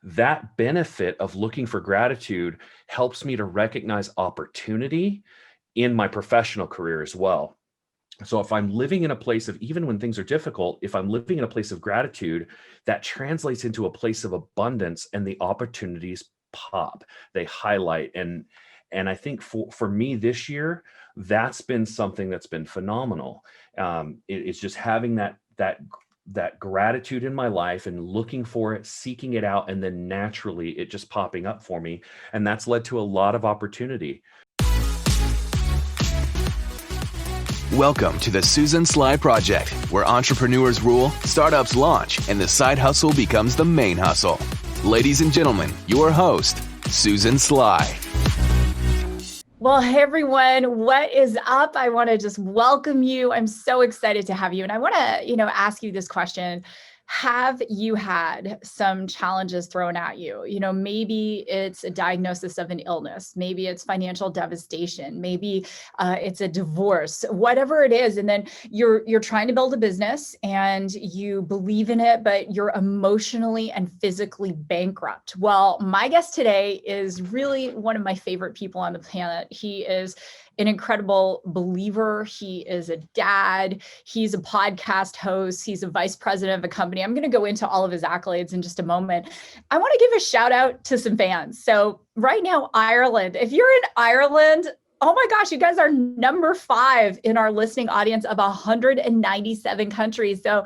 that benefit of looking for gratitude helps me to recognize opportunity in my professional career as well. So if I'm living in a place of, even when things are difficult, if I'm living in a place of gratitude, that translates into a place of abundance, and the opportunities pop, they highlight. And I think for me this year, that's been something that's been phenomenal. It's just having that gratitude in my life and looking for it, seeking it out, and then naturally it just popping up for me. And that's led to a lot of opportunity. Welcome to the Susan Sly Project, where entrepreneurs rule, startups launch, and the side hustle becomes the main hustle. Ladies and gentlemen, your host, Susan Sly. Well, hey everyone, what is up? I want to just welcome you. I'm so excited to have you. And I want to, ask you this question. Have you had some challenges thrown at you? Maybe it's a diagnosis of an illness. Maybe it's financial devastation. Maybe it's a divorce, whatever it is. And then you're trying to build a business and you believe in it, but you're emotionally and physically bankrupt. Well, my guest today is really one of my favorite people on the planet. He is an incredible believer. He is a dad. He's a podcast host. He's a vice president of a company. I'm going to go into all of his accolades in just a moment. I want to give a shout out to some fans. So right now, Ireland, if you're in Ireland, oh my gosh, you guys are number 5 in our listening audience of 197 countries. So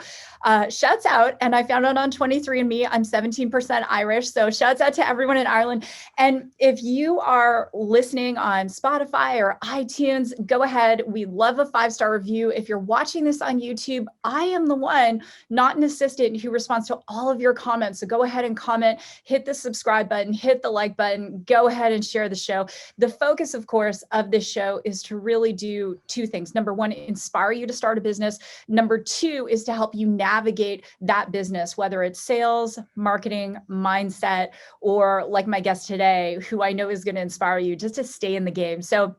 shouts out. And I found out on 23andMe, I'm 17% Irish. So shouts out to everyone in Ireland. And if you are listening on Spotify or iTunes, go ahead. We love a 5-star review. If you're watching this on YouTube, I am the one, not an assistant, who responds to all of your comments. So go ahead and comment, hit the subscribe button, hit the like button, go ahead and share the show. The focus, of course, of this show is to really do 2 things. Number 1, inspire you to start a business. Number 2 is to help you navigate that business, whether it's sales, marketing, mindset, or like my guest today, who I know is going to inspire you just to stay in the game. So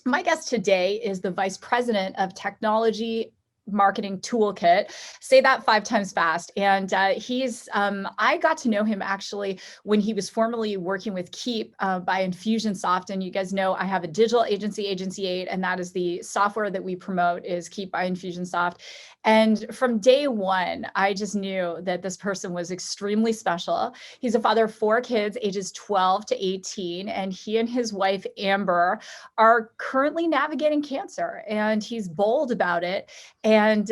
my guest today is the Vice President of Technology Marketing Toolkit. Say that 5 times fast. And I got to know him actually when he was formerly working with Keep by Infusionsoft. And you guys know I have a digital agency, Agency 8, and that is the software that we promote is Keep by Infusionsoft. And from day one, I just knew that this person was extremely special. He's a father of 4 kids, ages 12 to 18, and he and his wife, Amber, are currently navigating cancer, and he's bold about it. And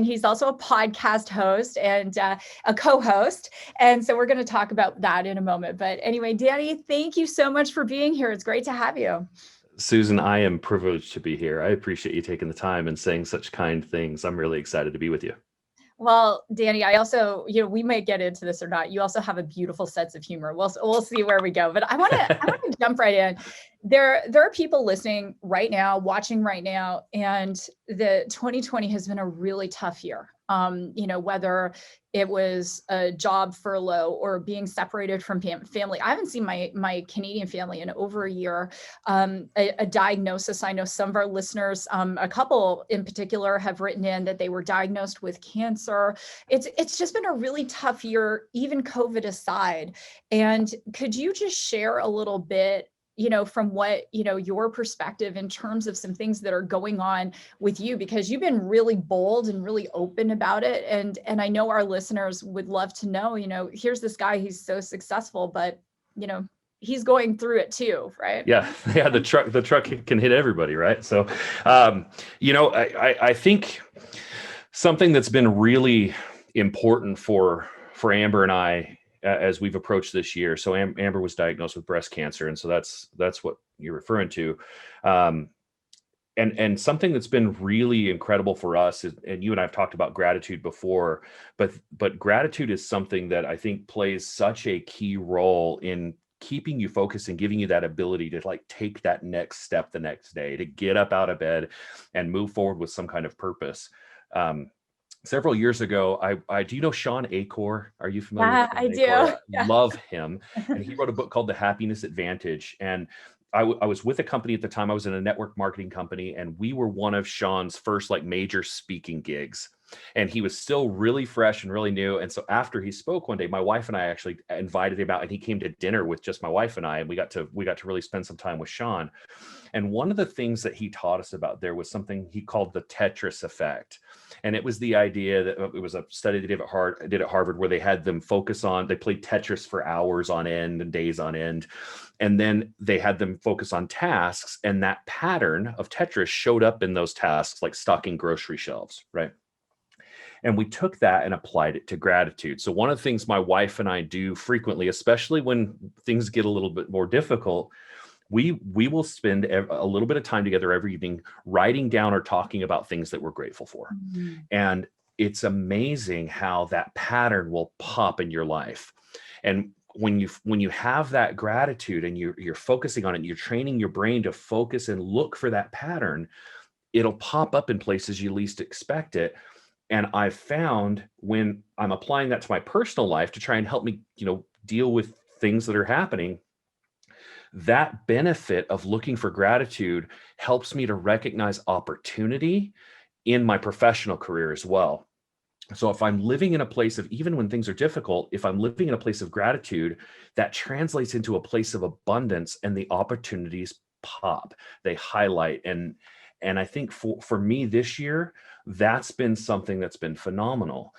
he's also a podcast host and a co-host. And so we're going to talk about that in a moment. But anyway, Danny, thank you so much for being here. It's great to have you. Susan, I am privileged to be here. I appreciate you taking the time and saying such kind things. I'm really excited to be with you. Well, Danny, I also, we might get into this or not. You also have a beautiful sense of humor. We'll see where we go. But I want to jump right in. There are people listening right now, watching right now, and the 2020 has been a really tough year. Whether it was a job furlough or being separated from family. I haven't seen my Canadian family in over a year. A diagnosis. I know some of our listeners, a couple in particular, have written in that they were diagnosed with cancer. It's just been a really tough year, even COVID aside. And could you just share a little bit, from what, your perspective in terms of some things that are going on with you, because you've been really bold and really open about it. And I know our listeners would love to know, here's this guy, he's so successful, but, he's going through it too, right? Yeah. The truck can hit everybody, right? So, I think something that's been really important for Amber and I, as we've approached this year. So Amber was diagnosed with breast cancer. And so that's what you're referring to. And something that's been really incredible for us is, and you and I have talked about gratitude before, but gratitude is something that I think plays such a key role in keeping you focused and giving you that ability to take that next step the next day, to get up out of bed and move forward with some kind of purpose. Several years ago, I do you know Sean Acor? Are you familiar with Sean I Acor? do. Yeah. Love him. And he wrote a book called The Happiness Advantage. And I was with a company at the time. I was in a network marketing company, and we were one of Sean's first major speaking gigs. And he was still really fresh and really new. And so after he spoke one day, my wife and I actually invited him out, and he came to dinner with just my wife and I, and we got to really spend some time with Sean. And one of the things that he taught us about there was something he called the Tetris effect. And it was the idea that it was a study they did at Harvard, where they had them they played Tetris for hours on end and days on end. And then they had them focus on tasks, and that pattern of Tetris showed up in those tasks, like stocking grocery shelves, right? And we took that and applied it to gratitude. So one of the things my wife and I do frequently, especially when things get a little bit more difficult, we will spend a little bit of time together every evening writing down or talking about things that we're grateful for. Mhm. And it's amazing how that pattern will pop in your life. And when you have that gratitude and you're focusing on it, you're training your brain to focus and look for that pattern, it'll pop up in places you least expect it. And I've found when I'm applying that to my personal life to try and help me, deal with things that are happening, that benefit of looking for gratitude helps me to recognize opportunity in my professional career as well. So if I'm living in a place of, even when things are difficult, if I'm living in a place of gratitude, that translates into a place of abundance, and the opportunities pop, they highlight. And I think for me this year, that's been something that's been phenomenal.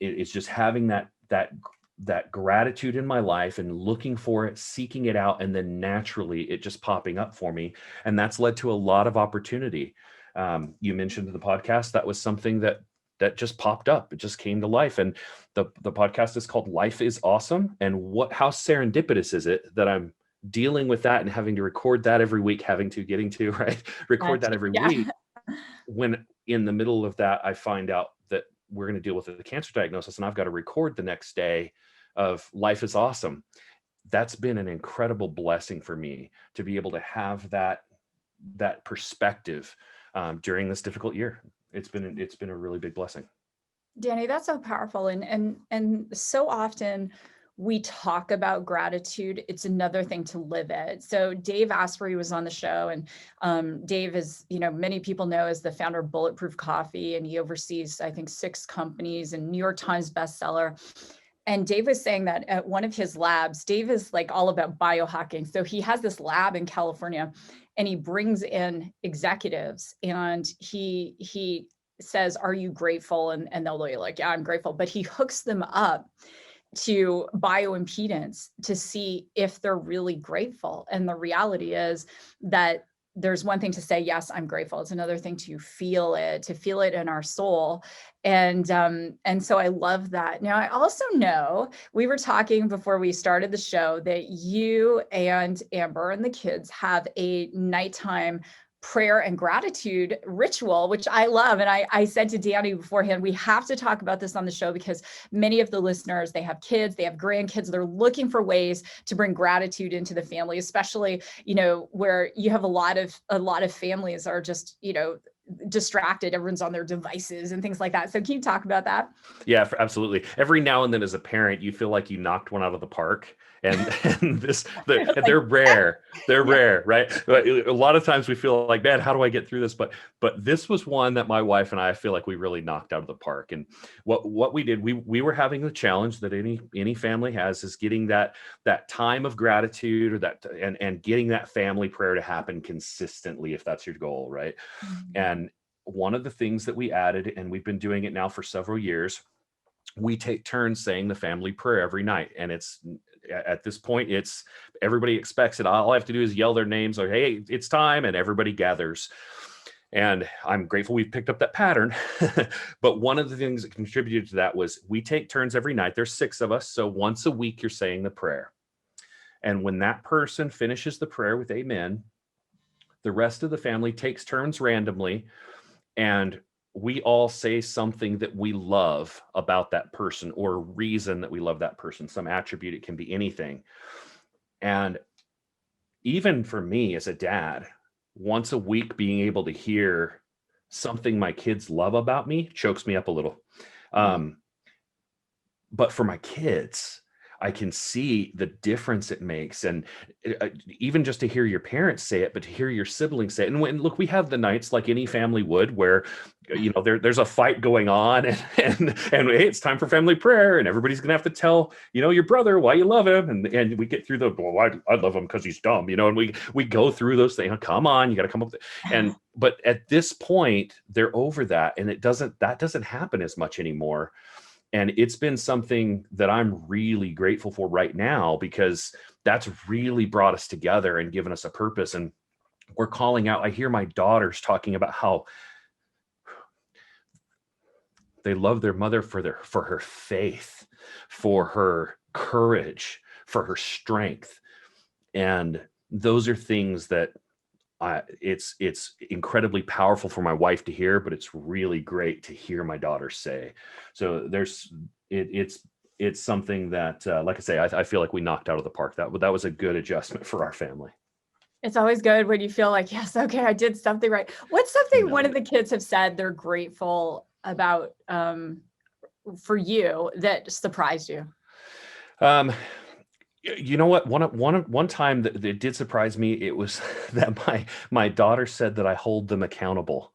It's just having that gratitude in my life and looking for it, seeking it out, and then naturally it just popping up for me. And that's led to a lot of opportunity. You mentioned in the podcast, that was something that just popped up. It just came to life. And the podcast is called Life is Awesome. And how serendipitous is it that I'm dealing with that and having to record that every week, record that every Yeah. week, when in the middle of that, I find out that we're going to deal with a cancer diagnosis, and I've got to record the next day of Life is Awesome. That's been an incredible blessing for me to be able to have that perspective during this difficult year. It's been a really big blessing. Danny, that's so powerful. And so often we talk about gratitude. It's another thing to live it. So Dave Asprey was on the show, and Dave is, many people know as the founder of Bulletproof Coffee, and he oversees, I think, 6 companies and New York Times bestseller. And Dave was saying that at one of his labs, Dave is like all about biohacking. So he has this lab in California, and he brings in executives, and he says, "Are you grateful?" And they'll be like, "Yeah, I'm grateful." But he hooks them up to bioimpedance to see if they're really grateful. And the reality is that there's one thing to say, yes, I'm grateful. It's another thing to feel it in our soul. And so I love that. Now, I also know we were talking before we started the show that you and Amber and the kids have a nighttime prayer and gratitude ritual, which I love. And I said to Danny beforehand, we have to talk about this on the show, because many of the listeners, they have kids, they have grandkids, they're looking for ways to bring gratitude into the family, especially, where you have a lot of families are just, distracted. Everyone's on their devices and things like that. So can you talk about that? Yeah, absolutely. Every now and then as a parent, you feel like you knocked one out of the park. And they're rare. They're rare, right? But a lot of times we feel like, man, how do I get through this? But this was one that my wife and I feel like we really knocked out of the park. And what we did, we were having the challenge that any family has, is getting that time of gratitude, or that and getting that family prayer to happen consistently, if that's your goal, right? Mm-hmm. And one of the things that we added, and we've been doing it now for several years, we take turns saying the family prayer every night. And it's, at this point, it's, everybody expects it. All I have to do is yell their names, like, hey, it's time, and everybody gathers. And I'm grateful we've picked up that pattern. But one of the things that contributed to that was we take turns every night. There's 6 of us. So once a week, you're saying the prayer. And when that person finishes the prayer with amen, the rest of the family takes turns randomly, and we all say something that we love about that person, or a reason that we love that person, some attribute. It can be anything. And even for me as a dad, once a week being able to hear something my kids love about me chokes me up a little. But for my kids, I can see the difference it makes. And even just to hear your parents say it, but to hear your siblings say it. And look, we have the nights like any family would where, there's a fight going on and hey, it's time for family prayer and everybody's going to have to tell, your brother why you love him. And we get through I love him because he's dumb, and we go through those things. Come on, you got to come up with it. But at this point, they're over that. And that doesn't happen as much anymore. And it's been something that I'm really grateful for right now, because that's really brought us together and given us a purpose. And we're calling out. I hear my daughters talking about how they love their mother for her faith, for her courage, for her strength. And those are things that it's incredibly powerful for my wife to hear, but it's really great to hear my daughter say. So it's something that, like I say, I feel like we knocked out of the park. That was a good adjustment for our family. It's always good when you feel like, yes, okay, I did something right. What's something one of the kids have said they're grateful about for you that surprised you? You know what? One time that it did surprise me, it was that my daughter said that I hold them accountable.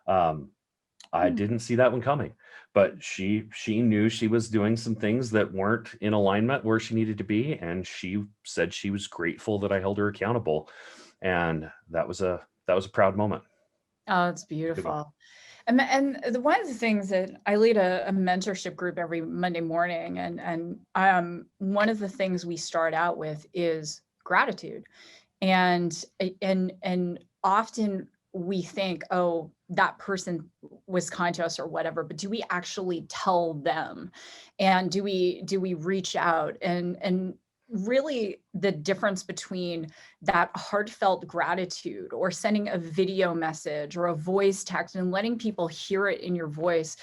I didn't see that one coming, but she knew she was doing some things that weren't in alignment where she needed to be, and she said she was grateful that I held her accountable, and that was a proud moment. Oh, it's beautiful. And one of the things that I lead a mentorship group every Monday morning, and one of the things we start out with is gratitude, and often we think, oh, that person was kind to us or whatever, but do we actually tell them, and do we reach out and really the difference between that heartfelt gratitude or sending a video message or a voice text and letting people hear it in your voice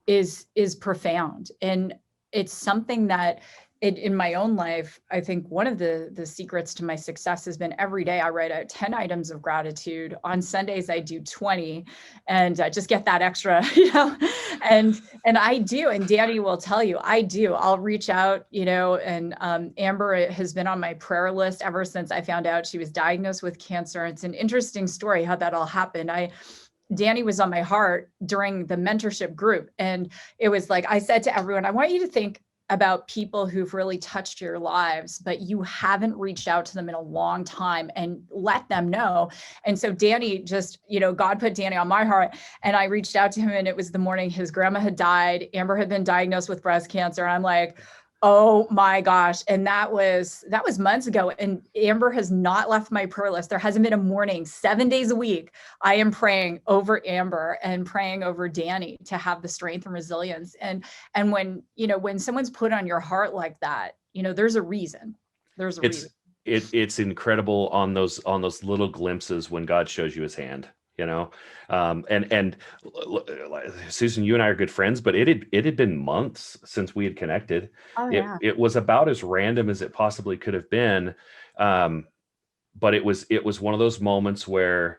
is profound. And it's something that in my own life, I think one of the secrets to my success has been every day I write out 10 items of gratitude. On Sundays, I do 20 and just get that extra, and I do. And Danny will tell you, I do. I'll reach out, and Amber has been on my prayer list ever since I found out she was diagnosed with cancer. It's an interesting story how that all happened. Danny was on my heart during the mentorship group. And it was like, I said to everyone, I want you to think about people who've really touched your lives, but you haven't reached out to them in a long time, and let them know. And so Danny just, God put Danny on my heart, and I reached out to him, and it was the morning his grandma had died. Amber had been diagnosed with breast cancer. And I'm like, oh my gosh. And that was months ago. And Amber has not left my prayer list. There hasn't been a morning, 7 days a week. I am praying over Amber and praying over Danny to have the strength and resilience. And when someone's put on your heart like that, there's a reason. There's a reason. It's incredible on those little glimpses when God shows you his hand. And Susan, you and I are good friends, but it had been months since we had connected. Oh, yeah. It was about as random as it possibly could have been. But it was one of those moments where,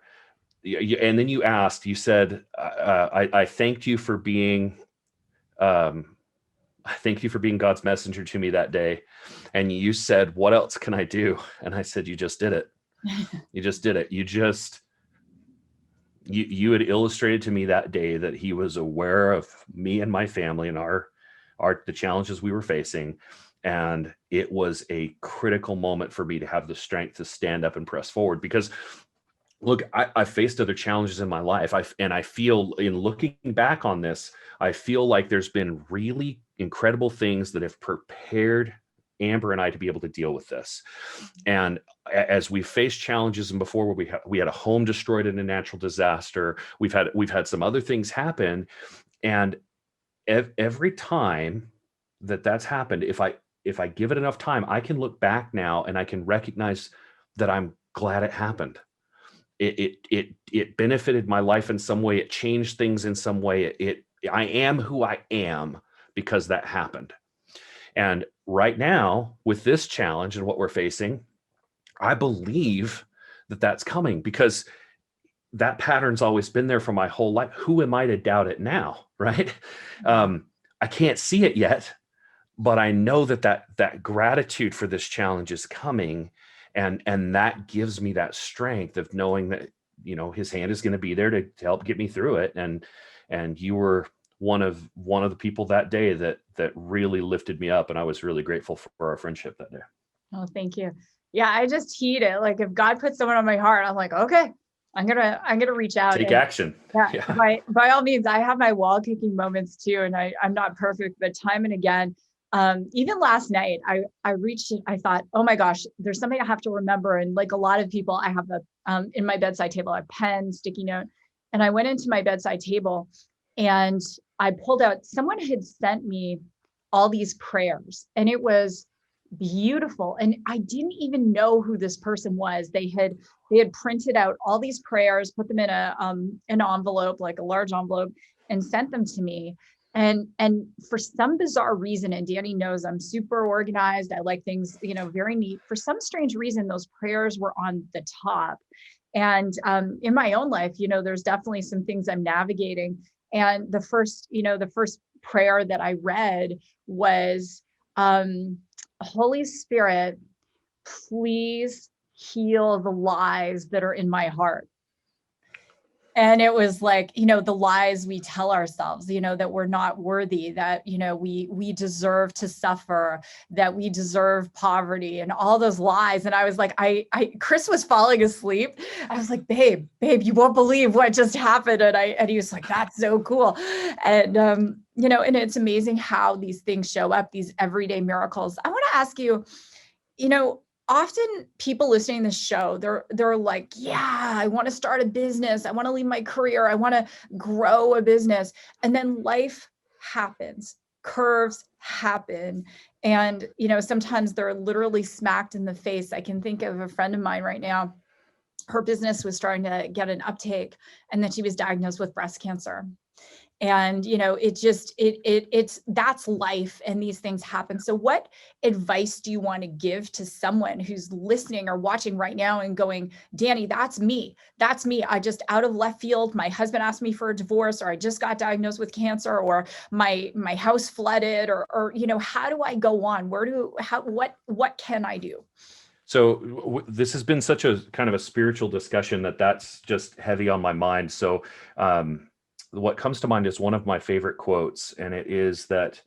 and then you said, I thanked you for being, I thank you for being God's messenger to me that day. And you said, what else can I do? And I said, you just did it. You just did it. You had illustrated to me that day that he was aware of me and my family and the challenges we were facing. And it was a critical moment for me to have the strength to stand up and press forward, because look, I faced other challenges in my life. I feel, in looking back on this, I feel like there's been really incredible things that have prepared Amber and I to be able to deal with this. And as we faced challenges, and before we had a home destroyed in a natural disaster, we've had some other things happen. And every time that's happened, if I give it enough time, I can look back now and I can recognize that I'm glad it happened. It benefited my life in some way. It changed things in some way. I am who I am because that happened. And right now, with this challenge and what we're facing, I believe that that's coming, because that pattern's always been there for my whole life. Who am I to doubt it now, right? I can't see it yet, but I know that gratitude for this challenge is coming, and that gives me that strength of knowing that, his hand is going to be there to help get me through it. And you were one of the people that day that really lifted me up, and I was really grateful for our friendship that day. Oh, thank you. Yeah, I just heed it. Like if God puts someone on my heart, I'm like, okay, I'm gonna reach out. Take And action. yeah, by all means, I have my wall kicking moments too, and I'm not perfect, but time and again, even last night, I reached, I thought, oh my gosh, there's something I have to remember. And like a lot of people, I have in my bedside table, a pen, sticky note, and I went into my bedside table, and I pulled out. Someone had sent me all these prayers, and it was beautiful, and I didn't even know who this person was. They had printed out all these prayers, put them in an envelope, like a large envelope, and sent them to me. And for some bizarre reason, and Danny knows I'm super organized, I like things, very neat. For some strange reason, those prayers were on the top. And in my own life, there's definitely some things I'm navigating. And the first prayer that I read was, Holy Spirit, please heal the lies that are in my heart. And it was like, the lies we tell ourselves, that we're not worthy, that, we deserve to suffer, that we deserve poverty, and all those lies. And I was like, Chris was falling asleep. I was like, babe, you won't believe what just happened. And he was like, that's so cool. And, and it's amazing how these things show up, these everyday miracles. I want to ask you, often people listening to this show, they're like, yeah, I want to start a business. I want to leave my career. I want to grow a business. And then life happens, curves happen. And, sometimes they're literally smacked in the face. I can think of a friend of mine right now. Her business was starting to get an uptake, and then she was diagnosed with breast cancer. And, it's that's life, and these things happen. So what advice do you want to give to someone who's listening or watching right now and going, Danny, that's me. I just, out of left field, my husband asked me for a divorce, or I just got diagnosed with cancer, or my house flooded, or how do I go on? What can I do? So this has been such a kind of a spiritual discussion that's just heavy on my mind. So, what comes to mind is one of my favorite quotes, and it is that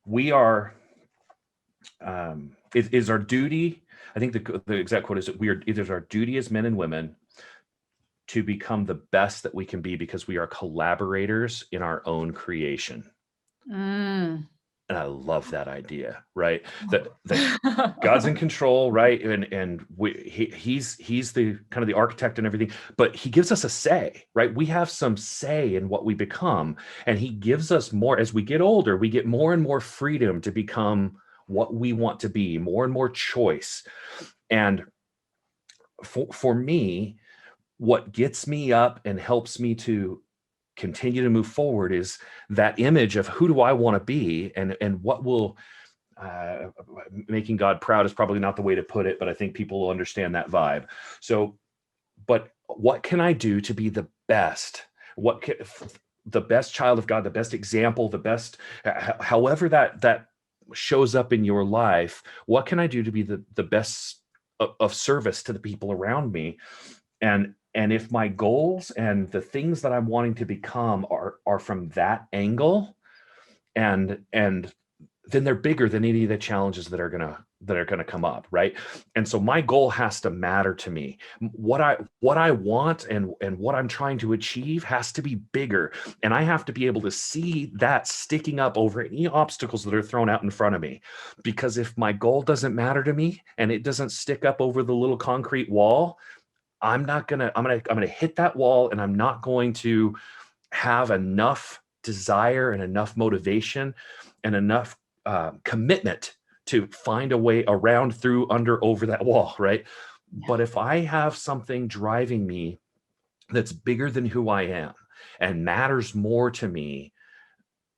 we are, it is our duty. I think the exact quote is that it is our duty as men and women to become the best that we can be, because we are collaborators in our own creation. And I love that idea, right? That God's in control, right? And he's the kind of the architect and everything, but he gives us a say, right? We have some say in what we become, and he gives us more. As we get older, we get more and more freedom to become what we want to be, more and more choice. And for me, what gets me up and helps me to continue to move forward is that image of who do I want to be, and what will making God proud is probably not the way to put it, but I think people will understand that vibe. So, but what can I do to be the best? The best child of God, the best example, the best, however that shows up in your life, what can I do to be the best of service to the people around me? And if my goals and the things that I'm wanting to become are from that angle, and then they're bigger than any of the challenges that are gonna come up, right? And so my goal has to matter to me. What I want and what I'm trying to achieve has to be bigger, and I have to be able to see that sticking up over any obstacles that are thrown out in front of me. Because if my goal doesn't matter to me and it doesn't stick up over the little concrete wall, I'm gonna hit that wall, and I'm not going to have enough desire and enough motivation and enough commitment to find a way around, through, under, over that wall, right? Yeah. But if I have something driving me that's bigger than who I am and matters more to me,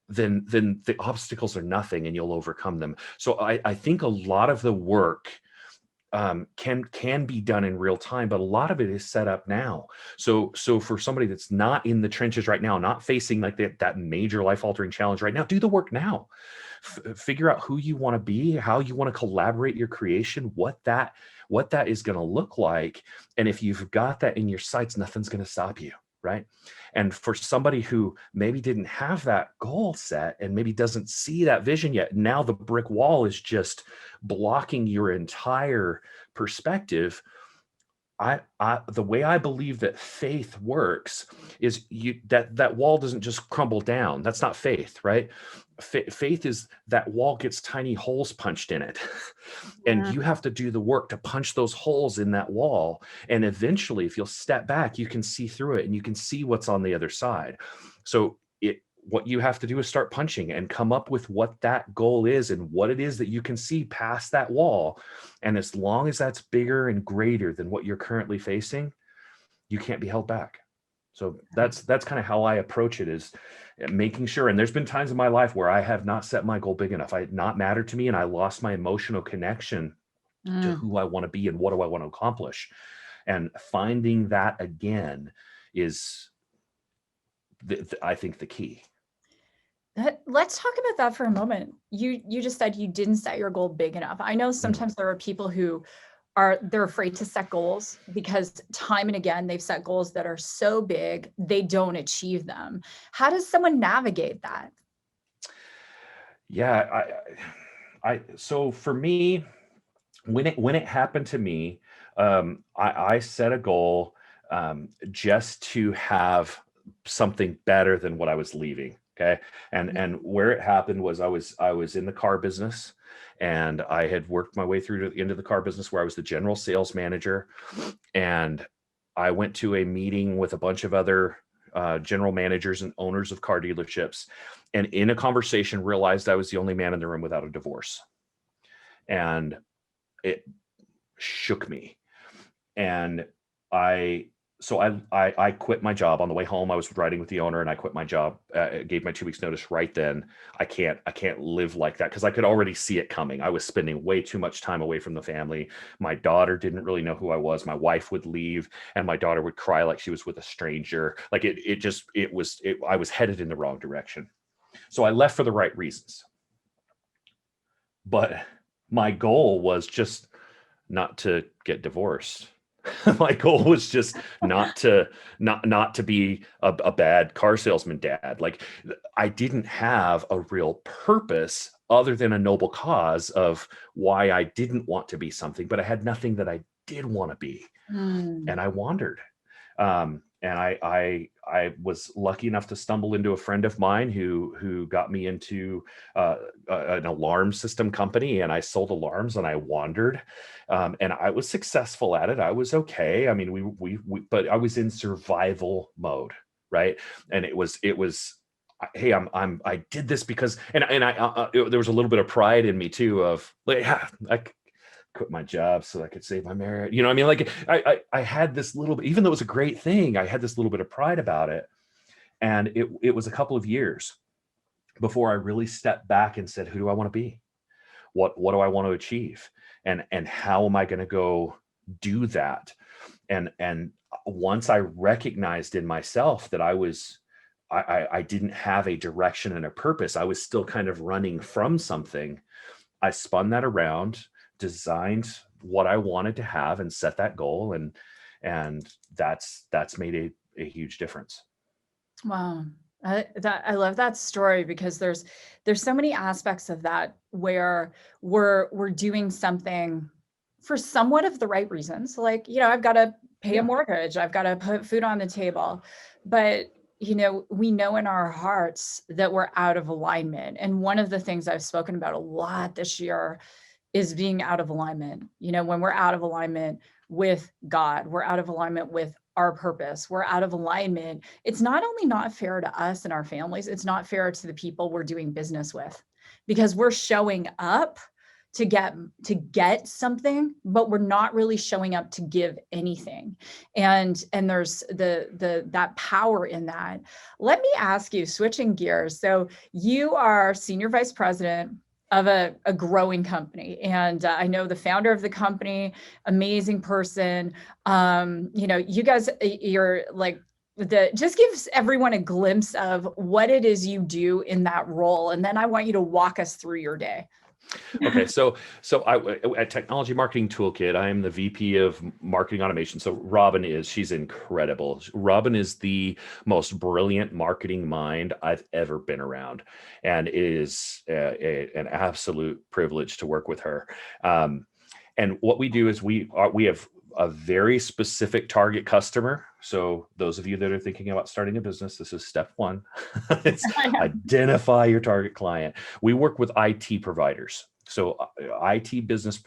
then the obstacles are nothing, and you'll overcome them. So I think a lot of the work can be done in real time, but a lot of it is set up now. So for somebody that's not in the trenches right now, not facing like that major life altering challenge right now, do the work now. Figure out who you want to be, how you want to collaborate your creation, what that is going to look like. And if you've got that in your sights, nothing's going to stop you. Right. And for somebody who maybe didn't have that goal set and maybe doesn't see that vision yet, now the brick wall is just blocking your entire perspective. The way I believe that faith works is that wall doesn't just crumble down. That's not faith, right? Faith is that wall gets tiny holes punched in it, and you have to do the work to punch those holes in that wall. And eventually, if you'll step back, you can see through it and you can see what's on the other side. So what you have to do is start punching and come up with what that goal is and what it is that you can see past that wall. And as long as that's bigger and greater than what you're currently facing, you can't be held back. So that's kind of how I approach it, is making sure. And there's been times in my life where I have not set my goal big enough. It not mattered to me, and I lost my emotional connection to who I want to be and what do I want to accomplish. And finding that again is, I think, the key. Let's talk about that for a moment. You just said you didn't set your goal big enough. I know sometimes there are people who they're afraid to set goals because time and again, they've set goals that are so big, they don't achieve them. How does someone navigate that? Yeah, so for me, when it happened to me, I set a goal just to have something better than what I was leaving. Okay. And where it happened was I was in the car business, and I had worked my way through to the end of the car business where I was the general sales manager. And I went to a meeting with a bunch of other general managers and owners of car dealerships. And in a conversation, realized I was the only man in the room without a divorce. And it shook me. And I quit my job on the way home. I was riding with the owner, and I quit my job. Gave my 2 weeks notice right then. I can't live like that, because I could already see it coming. I was spending way too much time away from the family. My daughter didn't really know who I was. My wife would leave, and my daughter would cry like she was with a stranger. Like I was headed in the wrong direction. So I left for the right reasons. But my goal was just not to get divorced. My goal was just not to be a bad car salesman dad. Like, I didn't have a real purpose other than a noble cause of why I didn't want to be something, but I had nothing that I did want to be. And I wandered. And I was lucky enough to stumble into a friend of mine who got me into an alarm system company, and I sold alarms, and I wandered, and I was successful at it. I was okay. I mean, but I was in survival mode, right? And it was, hey, I did this because, and there was a little bit of pride in me too, of like, yeah, I quit my job so I could save my marriage. You know what I mean? Like, I had this little bit, even though it was a great thing, I had this little bit of pride about it. And it was a couple of years before I really stepped back and said, who do I want to be? What do I want to achieve? And how am I going to go do that? And once I recognized in myself that I didn't have a direction and a purpose, I was still kind of running from something, I spun that around, designed what I wanted to have, and set that goal. And that's made a huge difference. Wow. I love that story, because there's so many aspects of that where we're doing something for somewhat of the right reasons. Like, I've got to pay a mortgage, I've got to put food on the table, but we know in our hearts that we're out of alignment. And one of the things I've spoken about a lot this year is being out of alignment. When we're out of alignment with God, we're out of alignment with our purpose, we're out of alignment. It's not only not fair to us and our families, it's not fair to the people we're doing business with, because we're showing up to get something, but we're not really showing up to give anything. And there's that power in that. Let me ask you, switching gears. So you are senior vice president of a growing company. And I know the founder of the company, amazing person. You guys, you're like, just gives everyone a glimpse of what it is you do in that role. And then I want you to walk us through your day. Okay, so at Technology Marketing Toolkit, I am the VP of Marketing Automation. So she's incredible. Robin is the most brilliant marketing mind I've ever been around, and it is an absolute privilege to work with her. And what we do is we have a very specific target customer. So those of you that are thinking about starting a business, this is step one. It's identify your target client. We work with IT providers. So IT business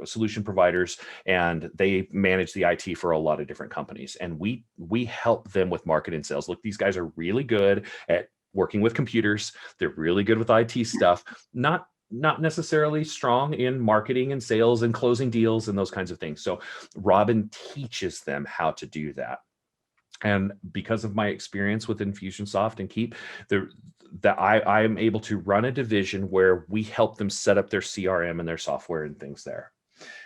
solution providers, and they manage the IT for a lot of different companies. And we help them with marketing and sales. Look, these guys are really good at working with computers. They're really good with IT stuff, not necessarily strong in marketing and sales and closing deals and those kinds of things. So Robin teaches them how to do that. And because of my experience with Infusionsoft and Keep, I am able to run a division where we help them set up their CRM and their software and things there.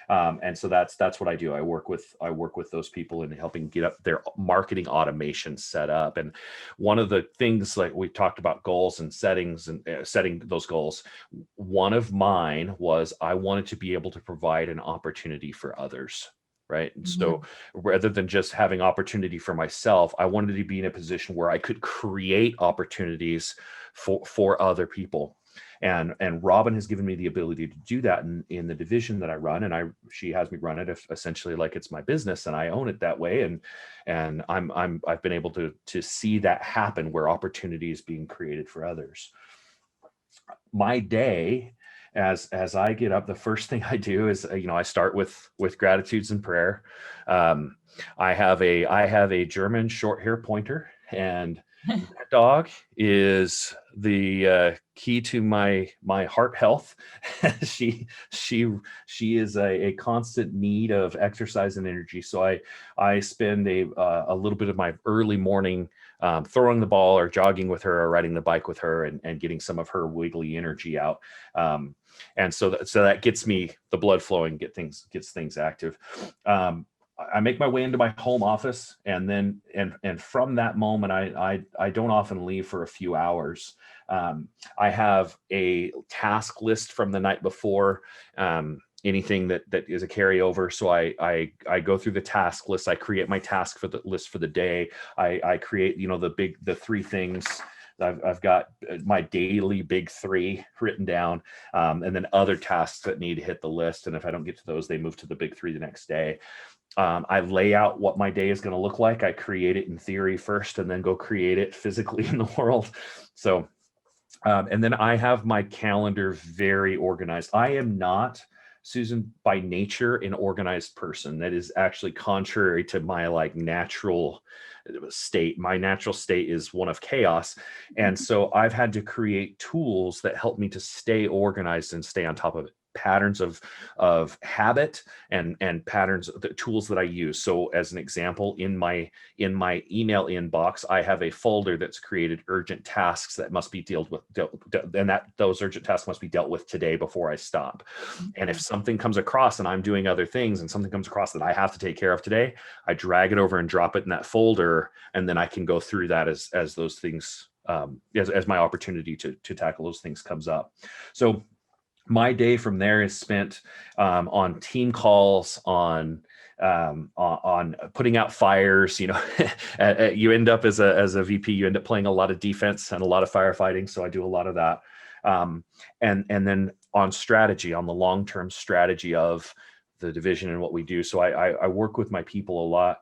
And so that's what I do. I work with those people in helping get up their marketing automation set up. And one of the things, like we talked about goals and settings and setting those goals, one of mine was I wanted to be able to provide an opportunity for others. Right. And so rather than just having opportunity for myself, I wanted to be in a position where I could create opportunities for other people. And Robin has given me the ability to do that in the division that I run, and she has me run it essentially like it's my business, and I own it that way. And I've been able to see that happen where opportunity is being created for others. My day, as I get up, the first thing I do is I start with gratitudes and prayer. I have a German short hair pointer, and that dog is the key to my heart health. she is a constant need of exercise and energy. So I spend a little bit of my early morning throwing the ball or jogging with her or riding the bike with her and getting some of her wiggly energy out. And so that gets me the blood flowing, gets things active. I make my way into my home office, and then and from that moment, I don't often leave for a few hours. I have a task list from the night before, anything that is a carryover. So I go through the task list. I create my task for the list for the day. I create the three things. I've got my daily big three written down, and then other tasks that need to hit the list. And if I don't get to those, they move to the big three the next day. I lay out what my day is going to look like. I create it in theory first, and then go create it physically in the world. So, and then I have my calendar very organized. I am not, Susan, by nature, an organized person. That is actually contrary to my natural state. My natural state is one of chaos. And so I've had to create tools that help me to stay organized and stay on top of it. Patterns of habit and patterns, the tools that I use. So as an example, in my email inbox, I have a folder that's created urgent tasks that must be dealt with, and that those urgent tasks must be dealt with today before I stop. And if something comes across and I'm doing other things and something comes across that I have to take care of today, I drag it over and drop it in that folder, and then I can go through that as those things, as my opportunity to tackle those things comes up. So my day from there is spent on team calls, on putting out fires. You end up as a VP, you end up playing a lot of defense and a lot of firefighting. So I do a lot of that, and then on strategy, on the long-term strategy of the division and what we do. So I work with my people a lot.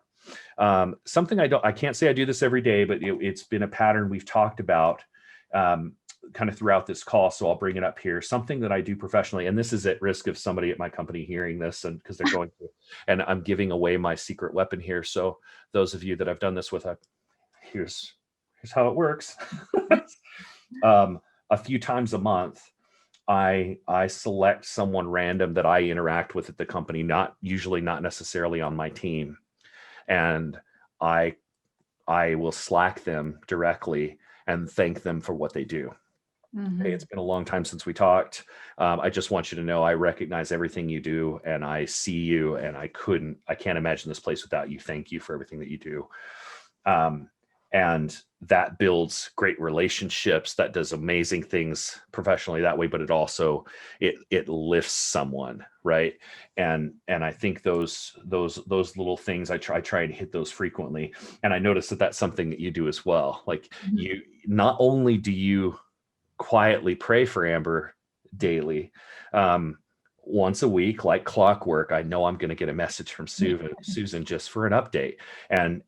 Something I can't say I do this every day, but it's been a pattern we've talked about kind of throughout this call. So I'll bring it up here. Something that I do professionally, and this is at risk of somebody at my company hearing this, and because they're going to, and I'm giving away my secret weapon here. So those of you that I've done this with, here's how it works. A few times a month, I select someone random that I interact with at the company, not necessarily on my team. And I will Slack them directly and thank them for what they do. Hey, it's been a long time since we talked. I just want you to know I recognize everything you do, and I see you, and I can't imagine this place without you. Thank you for everything that you do. And that builds great relationships. That does amazing things professionally that way, but it also it lifts someone, right? And I think those little things, I try and hit those frequently. And I notice that that's something that you do as well. Like, you not only do you quietly pray for Amber daily, once a week, like clockwork, I know I'm going to get a message from Susan just for an update. And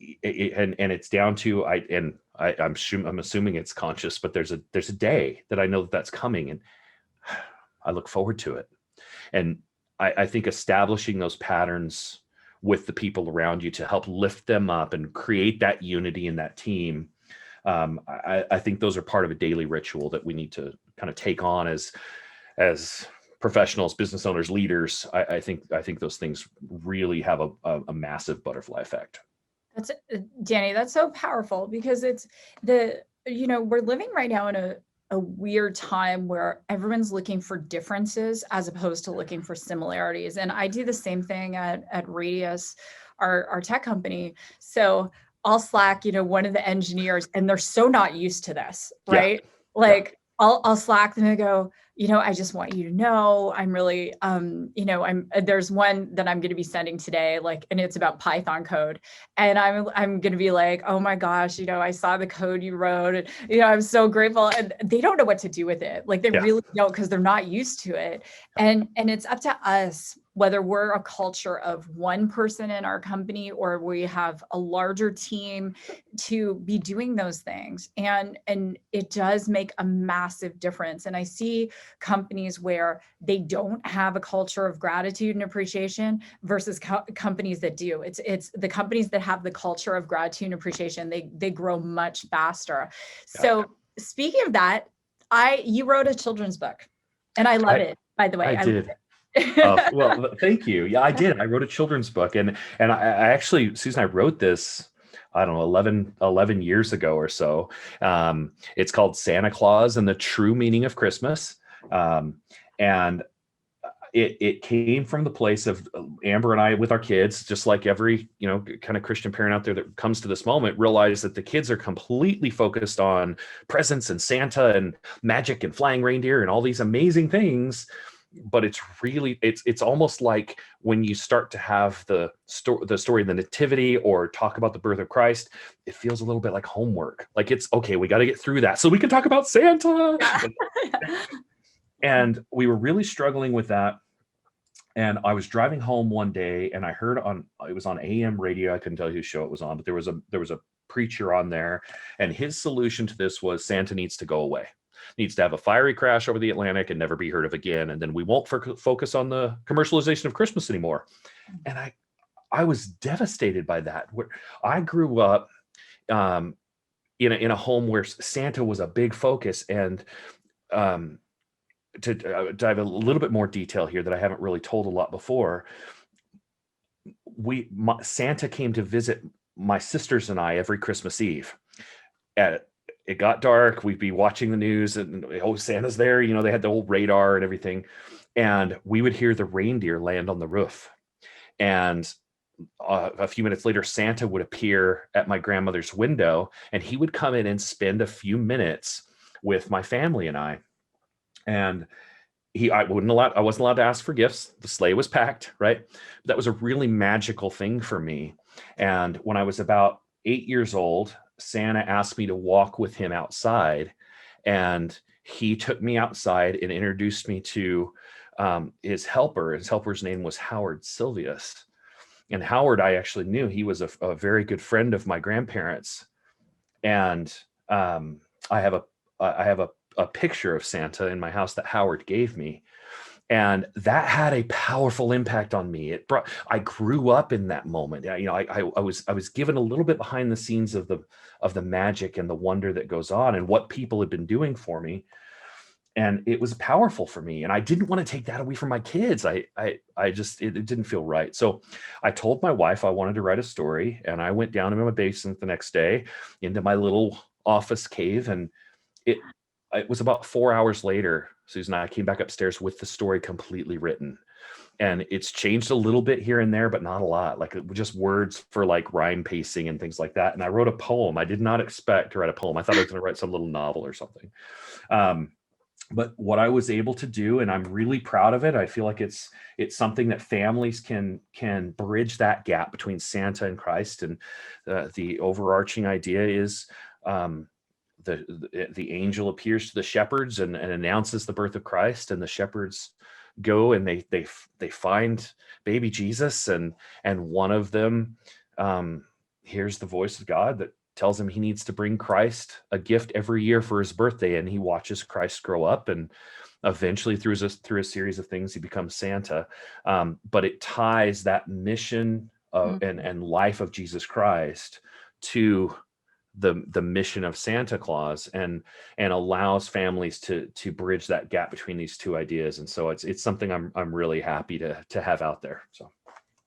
it's down to, I'm assuming it's conscious, but there's a day that I know that's coming, and I look forward to it. And I think establishing those patterns with the people around you to help lift them up and create that unity in that team, I think those are part of a daily ritual that we need to kind of take on as professionals, business owners, leaders. I think those things really have a massive butterfly effect. That's Danny, that's so powerful, because we're living right now in a weird time where everyone's looking for differences as opposed to looking for similarities. And I do the same thing at Radius, our tech company. So I'll Slack, one of the engineers, and they're so not used to this, right? Yeah. Like, I'll Slack them and go, I just want you to know, I'm really, there's one that I'm going to be sending today, and it's about Python code. And I'm going to be like, oh my gosh, I saw the code you wrote, and, I'm so grateful. And they don't know what to do with it. Like, they really don't, because they're not used to it. And it's up to us, whether we're a culture of one person in our company or we have a larger team, to be doing those things. And it does make a massive difference. And I see companies where they don't have a culture of gratitude and appreciation versus companies that do. It's the companies that have the culture of gratitude and appreciation, they grow much faster. So speaking of that, you wrote a children's book, and I love it, by the way. I did. Well, thank you. Yeah, I did. I wrote a children's book, and I actually, Susan, I wrote this, I don't know, 11 years ago or so. It's called Santa Claus and the True Meaning of Christmas. And it came from the place of Amber and I with our kids, just like every, kind of Christian parent out there that comes to this moment, realize that the kids are completely focused on presents and Santa and magic and flying reindeer and all these amazing things. But it's really, it's almost like when you start to have the story of the nativity or talk about the birth of Christ, it feels a little bit like homework. Like, it's okay, we got to get through that so we can talk about Santa. And we were really struggling with that. And I was driving home one day, and I heard it was on AM radio. I couldn't tell you whose show it was on, but there was a preacher on there, and his solution to this was Santa needs to go away. Needs to have a fiery crash over the Atlantic and never be heard of again. And then we won't focus on the commercialization of Christmas anymore. And I was devastated by that. I grew up in a home where Santa was a big focus. And to dive a little bit more detail here that I haven't really told a lot before, Santa came to visit my sisters and I every Christmas Eve. It got dark, we'd be watching the news, and Santa's there. They had the old radar and everything. And we would hear the reindeer land on the roof. And a few minutes later, Santa would appear at my grandmother's window, and he would come in and spend a few minutes with my family and I. And I wasn't allowed to ask for gifts. The sleigh was packed, right? That was a really magical thing for me. And when I was about 8 years old, Santa asked me to walk with him outside, and he took me outside and introduced me to his helper. His helper's name was Howard Silvius. And Howard, I actually knew. He was a very good friend of my grandparents. And I have a picture of Santa in my house that Howard gave me. And that had a powerful impact on me. I grew up in that moment. I was given a little bit behind the scenes of the magic and the wonder that goes on and what people had been doing for me. And it was powerful for me. And I didn't want to take that away from my kids. It didn't feel right. So I told my wife I wanted to write a story, and I went down into my basement the next day into my little office cave, and it it was about 4 hours later, Susan, I came back upstairs with the story completely written. And it's changed a little bit here and there, but not a lot. Like just words for like rhyme pacing and things like that. And I wrote a poem. I did not expect to write a poem. I thought I was going to write some little novel or something. But what I was able to do, and I'm really proud of it. I feel like it's something that families can bridge that gap between Santa and Christ. And the overarching idea is the angel appears to the shepherds and announces the birth of Christ, and the shepherds go and they find baby Jesus, and one of them hears the voice of God that tells him he needs to bring Christ a gift every year for his birthday, and he watches Christ grow up, and eventually through a series of things he becomes Santa. But it ties that mission of, and life of Jesus Christ to the mission of Santa Claus, and allows families to bridge that gap between these two ideas. And so it's something I'm really happy to have out there. So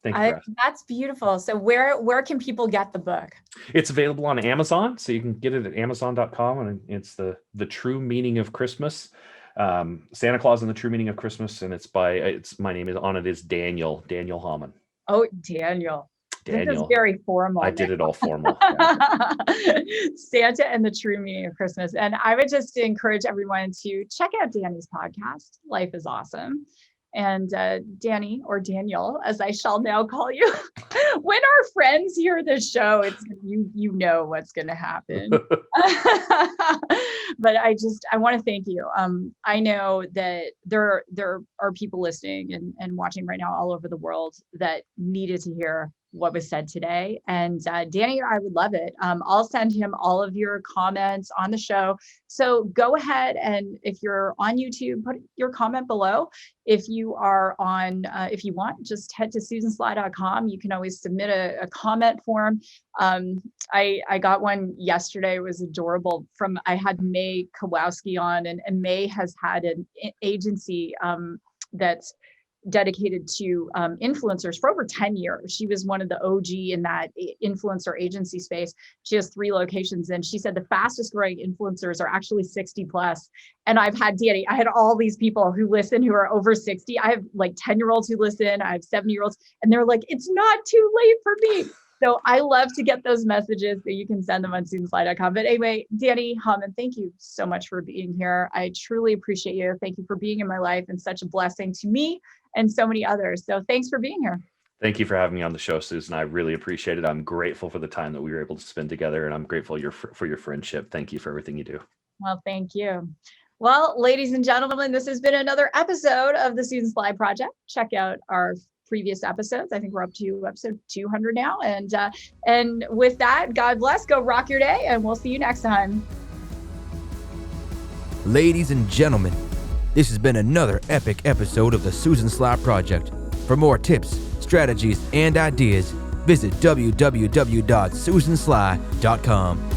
thank you. That's beautiful. So where can people get the book? It's available on Amazon. So you can get it at amazon.com, and it's the True Meaning of Christmas. Santa Claus and the True Meaning of Christmas. And my name is on it is Daniel Hawman. Oh, Daniel. This is very formal. I did it all formal. Santa and the True Meaning of Christmas. And I would just encourage everyone to check out Danny's podcast, Life is Awesome. And Danny, or Daniel, as I shall now call you, when our friends hear this show, it's you know what's going to happen. But I want to thank you. I know that there are people listening and watching right now all over the world that needed to hear what was said today. And Danny, I would love it. I'll send him all of your comments on the show. So go ahead, and if you're on YouTube, put your comment below. If you are on, if you want, just head to susansly.com. You can always submit a comment form. I got one yesterday. It was adorable. I had May Kowalski on, and May has had an agency that's dedicated to influencers for over 10 years. She was one of the OG in that influencer agency space. She has 3 locations, and she said the fastest growing influencers are actually 60 plus. And I had all these people who listen who are over 60. I have like 10-year-olds who listen. I have 70-year-olds, and they're like, it's not too late for me. So I love to get those messages, so you can send them on susansly.com. But anyway, Danny Hawman, thank you so much for being here. I truly appreciate you. Thank you for being in my life, and such a blessing to me and so many others. So thanks for being here. Thank you for having me on the show, Susan. I really appreciate it. I'm grateful for the time that we were able to spend together, and I'm grateful for your friendship. Thank you for everything you do. Well, thank you. Well, ladies and gentlemen, this has been another episode of the Susan Sly Project. Check out our previous episodes. I think we're up to episode 200 now. And with that, God bless, go rock your day, and we'll see you next time. Ladies and gentlemen, this has been another epic episode of the Susan Sly Project. For more tips, strategies, and ideas, visit www.susansly.com.